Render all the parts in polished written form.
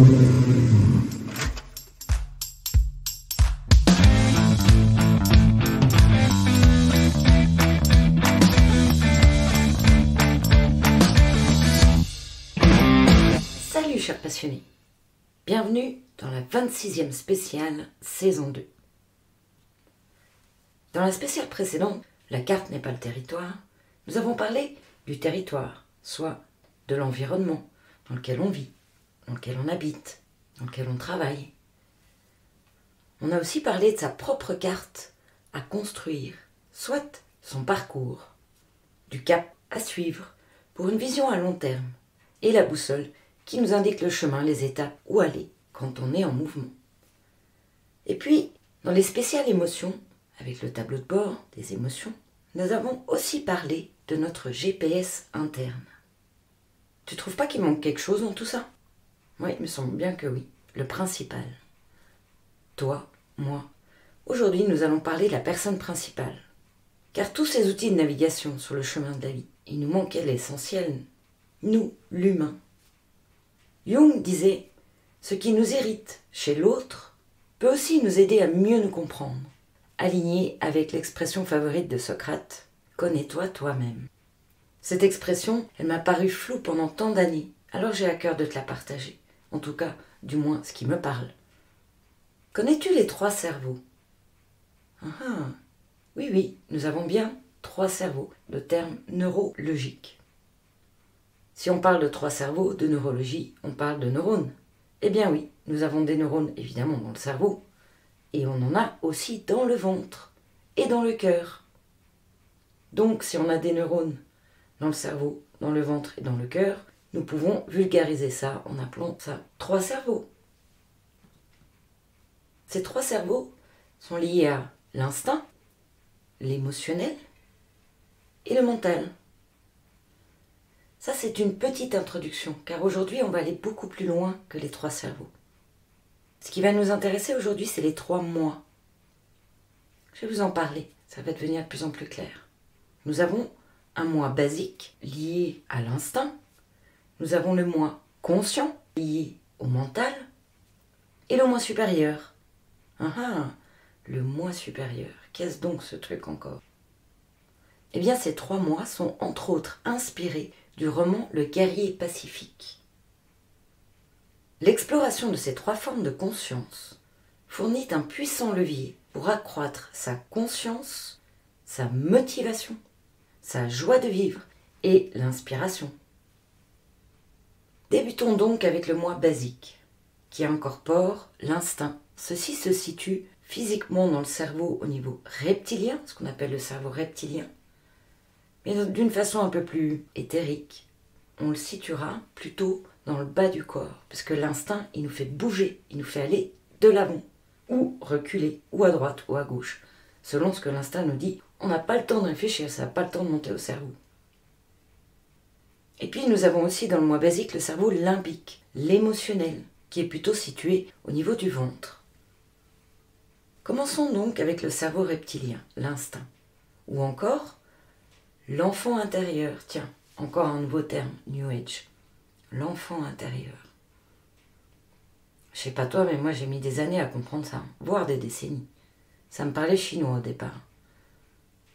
Salut chers passionnés, bienvenue dans la 26e spéciale saison 2. Dans la spéciale précédente, la carte n'est pas le territoire, nous avons parlé du territoire, soit de l'environnement dans lequel on vit, dans lequel on habite, dans lequel on travaille. On a aussi parlé de sa propre carte à construire, soit son parcours, du cap à suivre pour une vision à long terme, et la boussole qui nous indique le chemin, les étapes où aller quand on est en mouvement. Et puis, dans les spéciales émotions, avec le tableau de bord des émotions, nous avons aussi parlé de notre GPS interne. Tu trouves pas qu'il manque quelque chose dans tout ça? Oui, il me semble bien que oui. Le principal. Toi, moi. Aujourd'hui, nous allons parler de la personne principale. Car tous ces outils de navigation sur le chemin de la vie, il nous manquait l'essentiel. Nous, l'humain. Jung disait « Ce qui nous irrite chez l'autre peut aussi nous aider à mieux nous comprendre », aligné avec l'expression favorite de Socrate « Connais-toi toi-même ». Cette expression, elle m'a paru floue pendant tant d'années, alors j'ai à cœur de te la partager, en tout cas, du moins ce qui me parle. Connais-tu les 3 cerveaux? Oui, nous avons bien 3 cerveaux, le terme neurologique. Si on parle de 3 cerveaux, de neurologie, on parle de neurones. Eh bien oui, nous avons des neurones évidemment dans le cerveau, et on en a aussi dans le ventre et dans le cœur. Donc si on a des neurones dans le cerveau, dans le ventre et dans le cœur, nous pouvons vulgariser ça en appelant ça 3 cerveaux. Ces 3 cerveaux sont liés à l'instinct, l'émotionnel et le mental. Ça, c'est une petite introduction, car aujourd'hui, on va aller beaucoup plus loin que les 3 cerveaux. Ce qui va nous intéresser aujourd'hui, c'est les 3 moi. Je vais vous en parler, ça va devenir de plus en plus clair. Nous avons un moi basique, lié à l'instinct. Nous avons le moi conscient, lié au mental. Et le moi supérieur. Le moi supérieur. Qu'est-ce donc ce truc encore? Eh bien, ces 3 moi sont entre autres inspirés du roman Le guerrier pacifique. L'exploration de ces 3 formes de conscience fournit un puissant levier pour accroître sa conscience, sa motivation, sa joie de vivre et l'inspiration. Débutons donc avec le moi basique, qui incorpore l'instinct. Ceci se situe physiquement dans le cerveau au niveau reptilien, ce qu'on appelle le cerveau reptilien, mais d'une façon un peu plus éthérique. On le situera plutôt dans le bas du corps, parce que l'instinct, il nous fait bouger, il nous fait aller de l'avant, ou reculer, ou à droite, ou à gauche, selon ce que l'instinct nous dit. On n'a pas le temps de réfléchir, ça n'a pas le temps de monter au cerveau. Et puis nous avons aussi dans le moi basique le cerveau limbique, l'émotionnel, qui est plutôt situé au niveau du ventre. Commençons donc avec le cerveau reptilien, l'instinct, ou encore l'enfant intérieur. Tiens, encore un nouveau terme, New Age. L'enfant intérieur. Je sais pas toi, mais moi j'ai mis des années à comprendre ça, voire des décennies. Ça me parlait chinois au départ.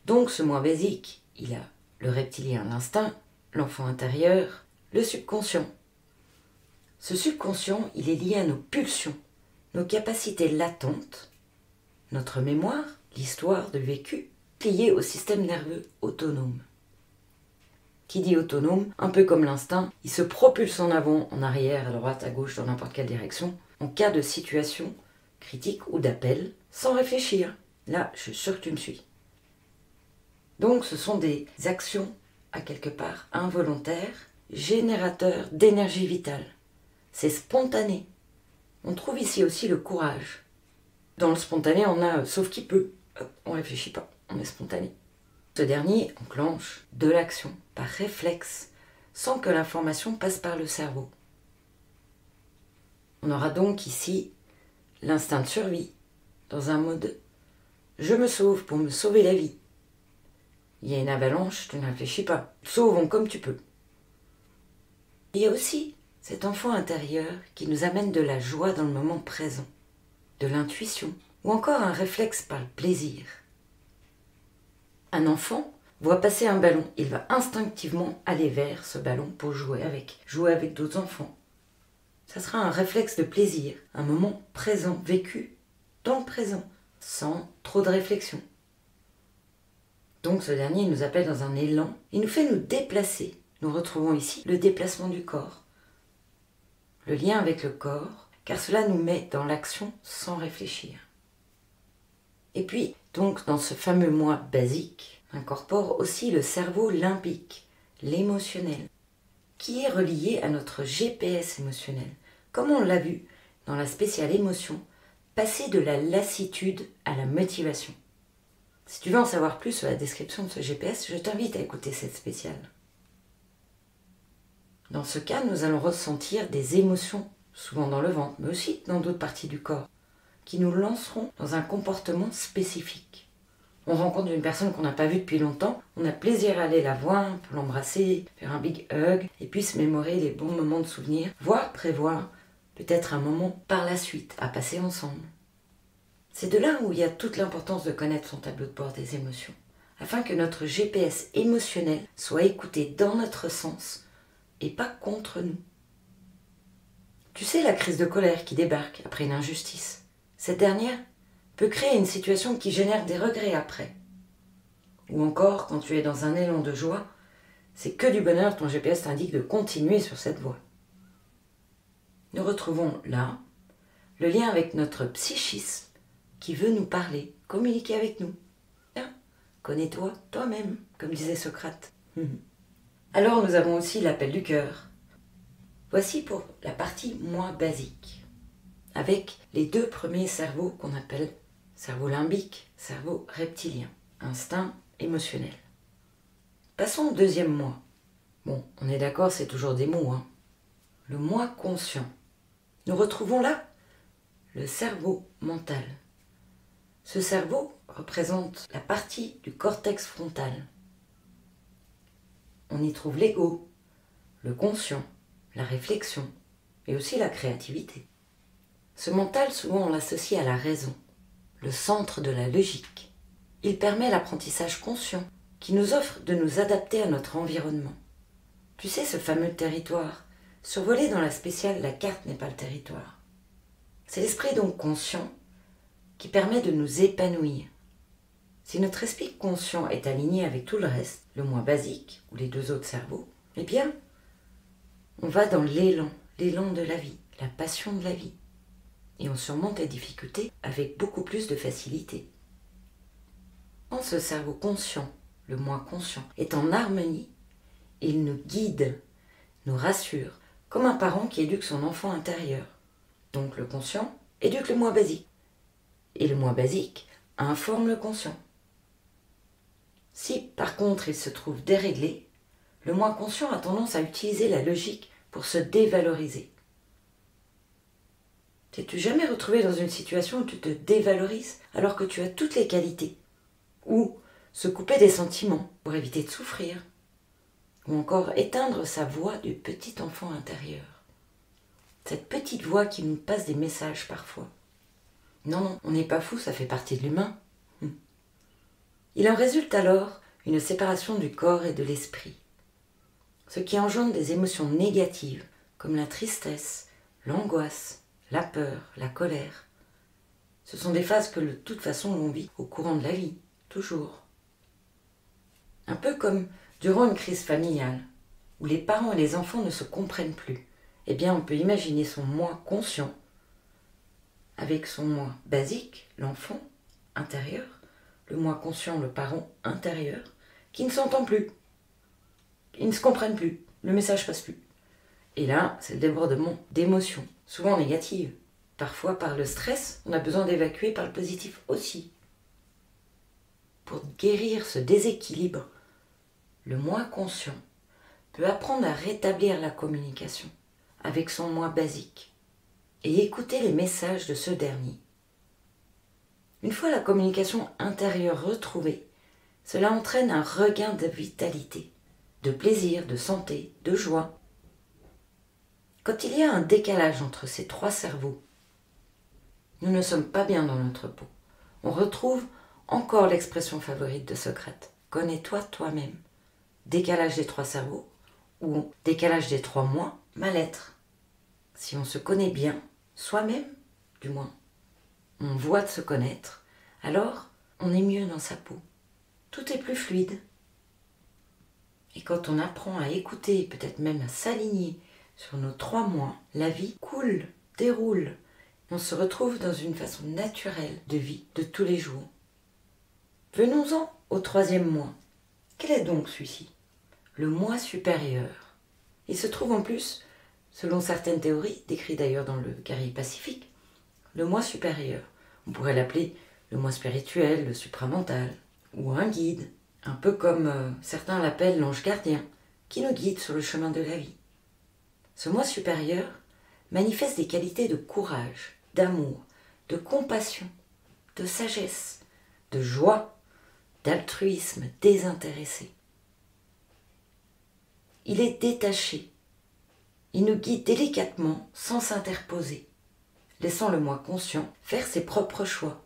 Donc ce moi basique, il a le reptilien, l'instinct, l'enfant intérieur, le subconscient. Ce subconscient, il est lié à nos pulsions, nos capacités latentes, notre mémoire, l'histoire de vécu, liée au système nerveux autonome. Qui dit autonome, un peu comme l'instinct, il se propulse en avant, en arrière, à droite, à gauche, dans n'importe quelle direction, en cas de situation critique ou d'appel, sans réfléchir. Là, je suis sûr que tu me suis. Donc, ce sont des actions, à quelque part, involontaires, générateurs d'énergie vitale. C'est spontané. On trouve ici aussi le courage. Dans le spontané, on a sauf qui peut. On ne réfléchit pas, on est spontané. Ce dernier enclenche de l'action par réflexe, sans que l'information passe par le cerveau. On aura donc ici l'instinct de survie, dans un mode « je me sauve pour me sauver la vie ». Il y a une avalanche, tu ne réfléchis pas. Sauvons comme tu peux. Il y a aussi cet enfant intérieur qui nous amène de la joie dans le moment présent, de l'intuition ou encore un réflexe par le plaisir. Un enfant voit passer un ballon, il va instinctivement aller vers ce ballon pour jouer avec d'autres enfants. Ça sera un réflexe de plaisir, un moment présent, vécu dans le présent, sans trop de réflexion. Donc ce dernier nous appelle dans un élan, il nous fait nous déplacer. Nous retrouvons ici le déplacement du corps, le lien avec le corps, car cela nous met dans l'action sans réfléchir. Et puis, donc, dans ce fameux moi basique, incorpore aussi le cerveau limbique, l'émotionnel, qui est relié à notre GPS émotionnel, comme on l'a vu dans la spéciale émotion, passer de la lassitude à la motivation. Si tu veux en savoir plus sur la description de ce GPS, je t'invite à écouter cette spéciale. Dans ce cas, nous allons ressentir des émotions, souvent dans le ventre, mais aussi dans d'autres parties du corps, qui nous lanceront dans un comportement spécifique. On rencontre une personne qu'on n'a pas vue depuis longtemps, on a plaisir à aller la voir, pour l'embrasser, faire un big hug, et puis se mémorer les bons moments de souvenir, voire prévoir peut-être un moment par la suite à passer ensemble. C'est de là où il y a toute l'importance de connaître son tableau de bord des émotions, afin que notre GPS émotionnel soit écouté dans notre sens et pas contre nous. Tu sais, la crise de colère qui débarque après une injustice, cette dernière peut créer une situation qui génère des regrets après. Ou encore, quand tu es dans un élan de joie, c'est que du bonheur, ton GPS t'indique de continuer sur cette voie. Nous retrouvons là le lien avec notre psychisme qui veut nous parler, communiquer avec nous. Tiens, connais-toi toi-même, comme disait Socrate. Alors nous avons aussi l'appel du cœur. Voici pour la partie moins basique, avec les deux premiers cerveaux qu'on appelle cerveau limbique, cerveau reptilien, instinct émotionnel. Passons au deuxième moi. Bon, on est d'accord, c'est toujours des mots, hein. Le moi conscient. Nous retrouvons là le cerveau mental. Ce cerveau représente la partie du cortex frontal. On y trouve l'ego, le conscient, la réflexion et aussi la créativité. Ce mental, souvent on l'associe à la raison, le centre de la logique. Il permet l'apprentissage conscient qui nous offre de nous adapter à notre environnement. Tu sais, ce fameux territoire, survolé dans la spéciale La carte n'est pas le territoire. C'est l'esprit donc conscient qui permet de nous épanouir. Si notre esprit conscient est aligné avec tout le reste, le moi basique ou les deux autres cerveaux, eh bien, on va dans l'élan de la vie, la passion de la vie. Et on surmonte les difficultés avec beaucoup plus de facilité. Quand ce cerveau conscient, le moi conscient, est en harmonie, il nous guide, nous rassure, comme un parent qui éduque son enfant intérieur. Donc le conscient éduque le moi basique. Et le moi basique informe le conscient. Si par contre il se trouve déréglé, le moi conscient a tendance à utiliser la logique pour se dévaloriser. T'es-tu jamais retrouvé dans une situation où tu te dévalorises alors que tu as toutes les qualités? Ou se couper des sentiments pour éviter de souffrir? Ou encore éteindre sa voix du petit enfant intérieur? Cette petite voix qui nous passe des messages parfois. Non, on n'est pas fou, ça fait partie de l'humain. Il en résulte alors une séparation du corps et de l'esprit, ce qui engendre des émotions négatives comme la tristesse, l'angoisse, la peur, la colère. Ce sont des phases que de toute façon l'on vit au courant de la vie, toujours. Un peu comme durant une crise familiale, où les parents et les enfants ne se comprennent plus. Eh bien, on peut imaginer son moi conscient avec son moi basique, l'enfant intérieur, le moi conscient, le parent intérieur, qui ne s'entend plus. Ils ne se comprennent plus, le message passe plus. Et là, c'est le débordement d'émotions, souvent négatives. Parfois, par le stress, on a besoin d'évacuer par le positif aussi. Pour guérir ce déséquilibre, le moi conscient peut apprendre à rétablir la communication avec son moi basique et écouter les messages de ce dernier. Une fois la communication intérieure retrouvée, cela entraîne un regain de vitalité, de plaisir, de santé, de joie. Quand il y a un décalage entre ces trois cerveaux, nous ne sommes pas bien dans notre peau. On retrouve encore l'expression favorite de Socrate. Connais-toi toi-même. Décalage des trois cerveaux ou décalage des trois moi, mal-être. Si on se connaît bien, soi-même, du moins, on voit de se connaître, alors on est mieux dans sa peau. Tout est plus fluide. Et quand on apprend à écouter, peut-être même à s'aligner sur nos trois moi, la vie coule, déroule. On se retrouve dans une façon naturelle de vie de tous les jours. Venons-en au troisième moi. Quel est donc celui-ci? Le moi supérieur. Il se trouve en plus, selon certaines théories, décrit d'ailleurs dans le guerrier pacifique, le moi supérieur. On pourrait l'appeler le moi spirituel, le supramental, ou un guide, un peu comme certains l'appellent l'ange gardien, qui nous guide sur le chemin de la vie. Ce moi supérieur manifeste des qualités de courage, d'amour, de compassion, de sagesse, de joie, d'altruisme désintéressé. Il est détaché. Il nous guide délicatement sans s'interposer, laissant le moi conscient faire ses propres choix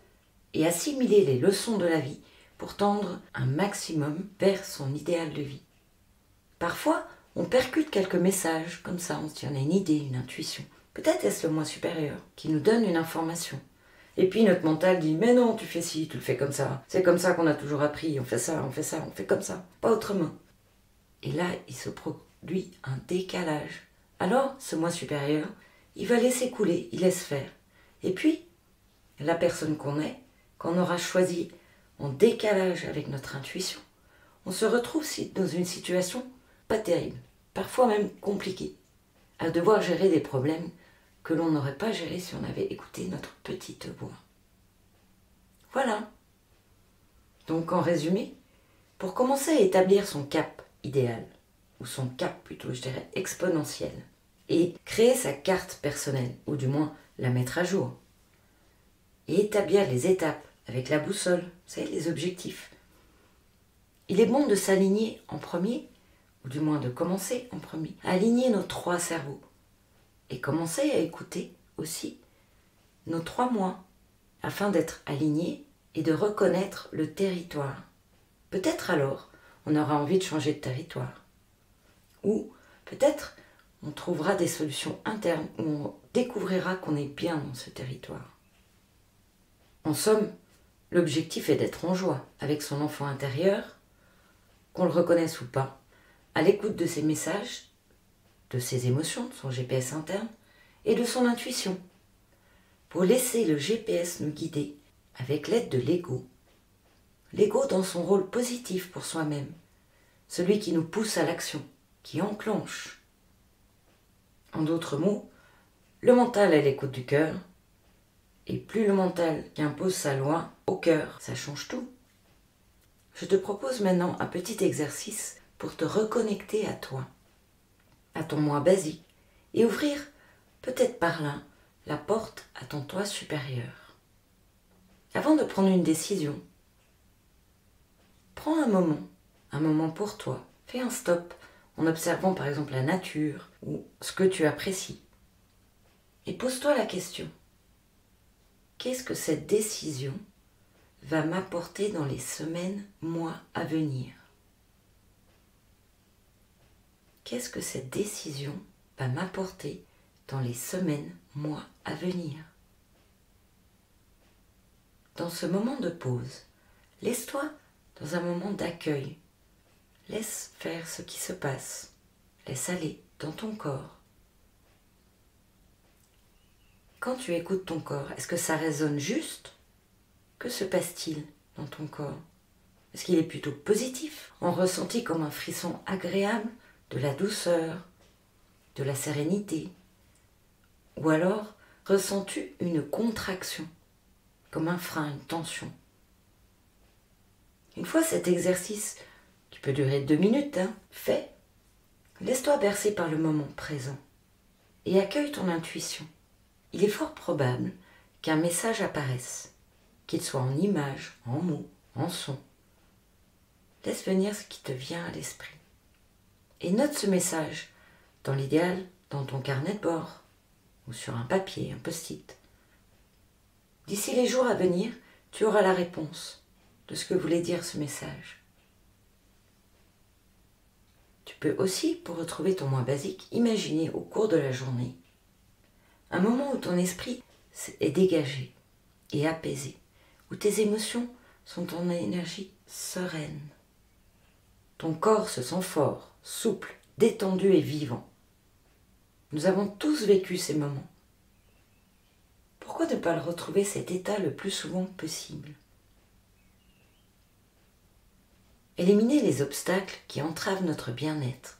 et assimiler les leçons de la vie pour tendre un maximum vers son idéal de vie. Parfois, on percute quelques messages, comme ça, on se dit on a une idée, une intuition. Peut-être est-ce le moi supérieur qui nous donne une information. Et puis notre mental dit mais non, tu fais ci, tu le fais comme ça. C'est comme ça qu'on a toujours appris, on fait ça, on fait ça, on fait comme ça, pas autrement. Et là, il se produit un décalage. Alors, ce moi supérieur, il va laisser couler, il laisse faire. Et puis, la personne qu'on est, qu'on aura choisi en décalage avec notre intuition, on se retrouve dans une situation pas terrible, parfois même compliquée, à devoir gérer des problèmes que l'on n'aurait pas gérés si on avait écouté notre petite voix. Voilà. Donc en résumé, pour commencer à établir son cap idéal, ou son cap plutôt je dirais exponentiel, et créer sa carte personnelle, ou du moins la mettre à jour, et établir les étapes avec la boussole, vous savez, les objectifs. Il est bon de s'aligner en premier, ou du moins de commencer en premier, à aligner nos trois cerveaux, et commencer à écouter aussi nos trois moi, afin d'être alignés et de reconnaître le territoire. Peut-être alors, on aura envie de changer de territoire. Ou peut-être on trouvera des solutions internes où on découvrira qu'on est bien dans ce territoire. En somme, l'objectif est d'être en joie avec son enfant intérieur, qu'on le reconnaisse ou pas, à l'écoute de ses messages, de ses émotions, de son GPS interne et de son intuition, pour laisser le GPS nous guider avec l'aide de l'ego. L'ego dans son rôle positif pour soi-même, celui qui nous pousse à l'action, qui enclenche. En d'autres mots, le mental est l'écoute du cœur, et plus le mental qui impose sa loi au cœur, ça change tout. Je te propose maintenant un petit exercice pour te reconnecter à toi, à ton moi basique, et ouvrir, peut-être par là, la porte à ton toi supérieur. Avant de prendre une décision, prends un moment pour toi. Fais un stop en observant par exemple la nature ou ce que tu apprécies. Et pose-toi la question. Qu'est-ce que cette décision va m'apporter dans les semaines, mois à venir? Qu'est-ce que cette décision va m'apporter dans les semaines, mois à venir? Dans ce moment de pause, laisse-toi dans un moment d'accueil. Laisse faire ce qui se passe. Laisse aller dans ton corps. Quand tu écoutes ton corps, est-ce que ça résonne juste? Que se passe-t-il dans ton corps? Est-ce qu'il est plutôt positif, en ressenti comme un frisson agréable, de la douceur, de la sérénité? Ou alors, ressens-tu une contraction, comme un frein, une tension? Une fois cet exercice, qui peut durer 2 minutes, fait, laisse-toi bercer par le moment présent et accueille ton intuition. Il est fort probable qu'un message apparaisse, qu'il soit en images, en mots, en sons. Laisse venir ce qui te vient à l'esprit. Et note ce message, dans l'idéal, dans ton carnet de bord ou sur un papier, un post-it. D'ici les jours à venir, tu auras la réponse de ce que voulait dire ce message. Tu peux aussi, pour retrouver ton moi basique, imaginer au cours de la journée un moment où ton esprit est dégagé et apaisé, où tes émotions sont en énergie sereine. Ton corps se sent fort, souple, détendu et vivant. Nous avons tous vécu ces moments. Pourquoi ne pas retrouver cet état le plus souvent possible? Éliminer les obstacles qui entravent notre bien-être,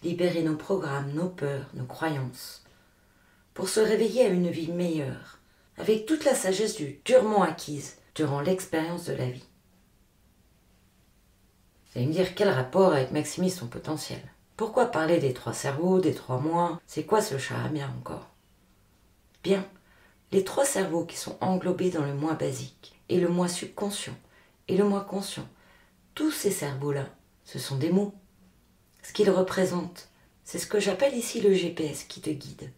libérer nos programmes, nos peurs, nos croyances, pour se réveiller à une vie meilleure, avec toute la sagesse durement acquise durant l'expérience de la vie. Vous allez me dire, quel rapport avec Maximise ton potentiel? Pourquoi parler des 3 cerveaux, des 3 moi? C'est quoi ce charabia encore? Bien, les 3 cerveaux qui sont englobés dans le moi basique, et le moi subconscient, et le moi conscient, tous ces cerveaux-là, ce sont des mots. Ce qu'ils représentent, c'est ce que j'appelle ici le GPS qui te guide.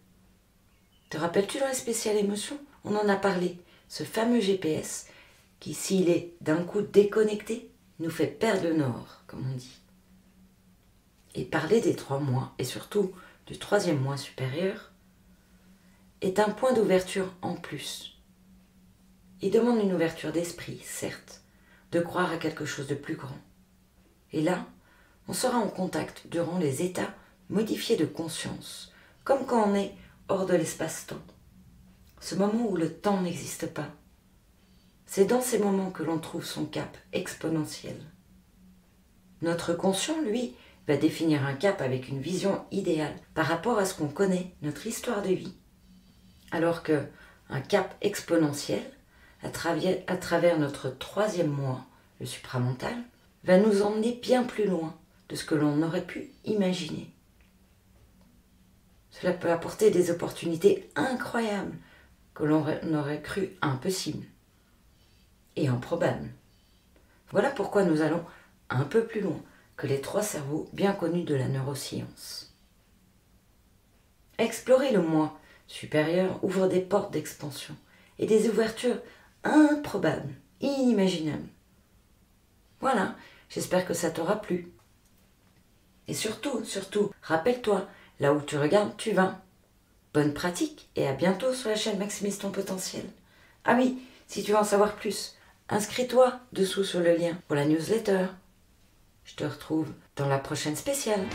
Te rappelles-tu dans les spéciales émotions? On en a parlé. Ce fameux GPS qui, s'il est d'un coup déconnecté, nous fait perdre le nord, comme on dit. Et parler des 3 mois, et surtout du 3e moi supérieur, est un point d'ouverture en plus. Il demande une ouverture d'esprit, certes, de croire à quelque chose de plus grand. Et là, on sera en contact durant les états modifiés de conscience, comme quand on est hors de l'espace-temps. Ce moment où le temps n'existe pas. C'est dans ces moments que l'on trouve son cap exponentiel. Notre conscient, lui, va définir un cap avec une vision idéale par rapport à ce qu'on connaît, notre histoire de vie. Alors qu'un cap exponentiel, à travers notre 3e moi, le supramental, va nous emmener bien plus loin de ce que l'on aurait pu imaginer. Cela peut apporter des opportunités incroyables que l'on aurait cru impossibles et improbables. Voilà pourquoi nous allons un peu plus loin que les 3 cerveaux bien connus de la neuroscience. Explorer le moi supérieur ouvre des portes d'expansion et des ouvertures improbables, inimaginables. Voilà, j'espère que ça t'aura plu. Et surtout, rappelle-toi, là où tu regardes, tu vas. Bonne pratique et à bientôt sur la chaîne Maximise ton potentiel. Ah oui, si tu veux en savoir plus, inscris-toi dessous sur le lien pour la newsletter. Je te retrouve dans la prochaine spéciale.